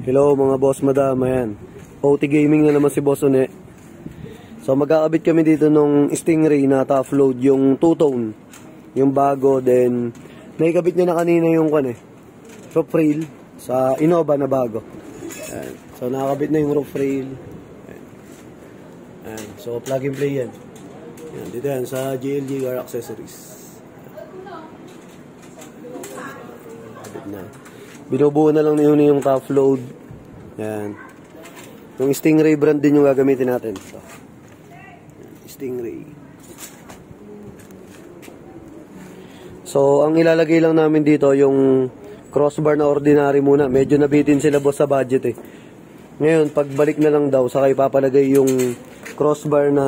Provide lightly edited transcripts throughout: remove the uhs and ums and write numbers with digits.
Hello mga boss madam, ayan. OT Gaming na naman si Boss Une. So magkakabit kami dito nung Stingray na top load, yung two-tone. Yung bago, then naikabit niya na kanina yung roof rail sa Innova na bago. Ayan. So nakakabit na yung roof rail. Ayan. So plug and play yan. Ayan, dito yan sa JLG Car Accessories. Kabit na. Binubuo na lang yun yung top load. Yan. Yung Stingray brand din yung gagamitin natin. So, Stingray. So, ang ilalagay lang namin dito yung crossbar na ordinary muna. Medyo nabitin sila boss sa budget eh. Ngayon, pagbalik na lang daw, saka ipapalagay yung crossbar na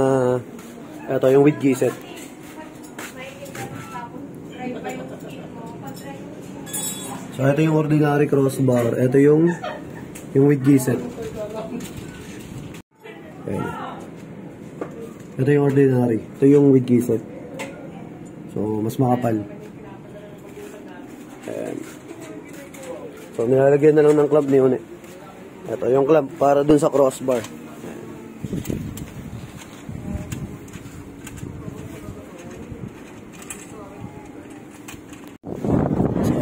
ito, yung with G-set. So, ito yung ordinary crossbar. Ito yung with G-set. Ayan. Ito yung ordinary. Ito yung with G-set. So, mas makapal. Ayan. So, nilalagyan na lang ng clamp ni Une. Ito yung clamp para dun sa crossbar. Ayan.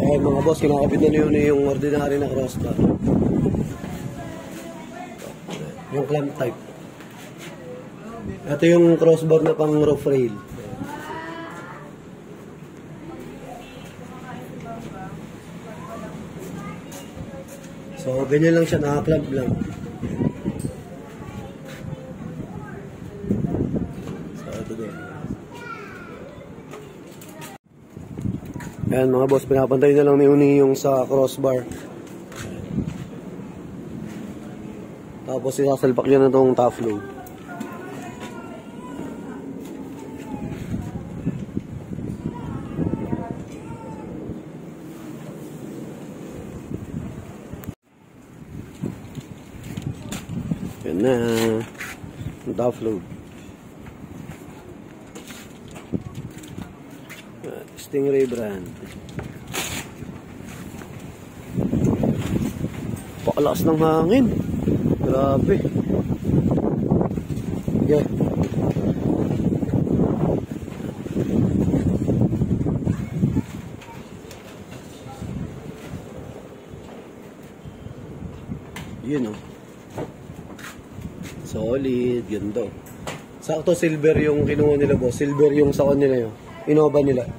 Ayan mga boss, kinakapit na yun yung ordinary na crossbar. Yung clamp type. Ito yung crossbar na pang roof rail. So, ganyan lang siya, naka-clamp lang. So, ito din. Ayan mga boss, pinapantay na lang ni Uni yung sa crossbar. Tapos isasalpak niya na itong top load. Yan na yung top load. Stingray brand. Pakalakas ng hangin. Grabe. Yeah. Yun oh. Solid, ganda. Sakto silver yung kinuha nila boss. Silver yung sakon nila yun. Innova nila.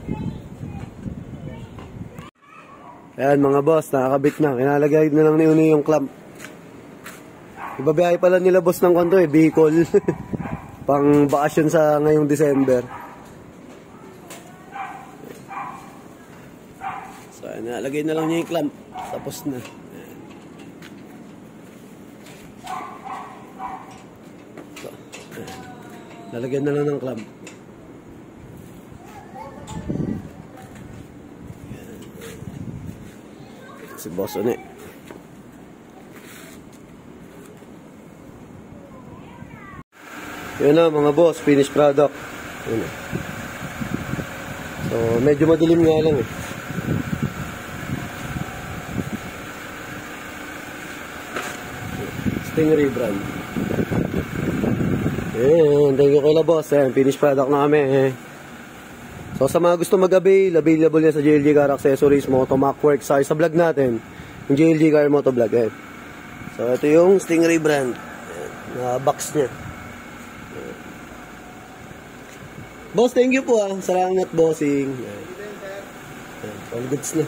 Ayan mga boss, nakakabit na. Kinalagay na lang ni Uni yung clamp. Ibabiyahe pala nila boss ng kanto eh, Bicol. Pang bakasyon sa ngayong December. So, nalagay na lang niya yung clamp. Tapos na. So, lalagyan na lang ng clamp. Si Boss Une. Yun na mga boss, finished product. Yun na. So, medyo madilim nga lang eh. Stingray brand. Ayan, thank you kay boss. Ayan, finished product na kami eh. So, sa mga gusto mag-avail, available yan sa JLG Car Accessories, Motomac Works, sa vlog natin, yung JLG Car Motovlog. Ayan. So, ito yung Stingray brand. Ayan, na box niya. Boss, thank you po ah. Salamat, bossing. All goods na.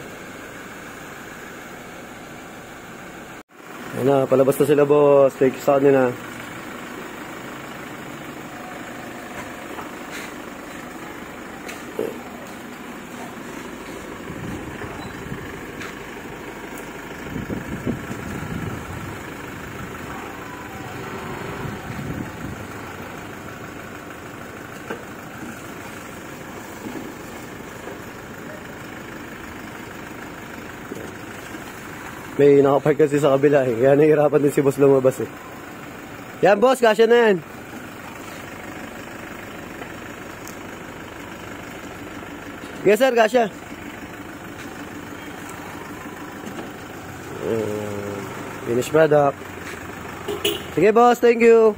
Ayan na, palabas na sila, boss. Thank you sa kanila. May nakapark kasi sa kabila eh. Kaya nahihirapan din si boss lumabas eh. Yan boss, kasya na yan. Yes sir, kasya. Finished product. Sige boss, thank you.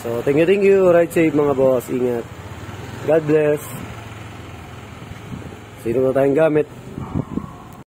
So, thank you. Ride safe mga boss. Ingat. God bless. Sino na tayong gamit?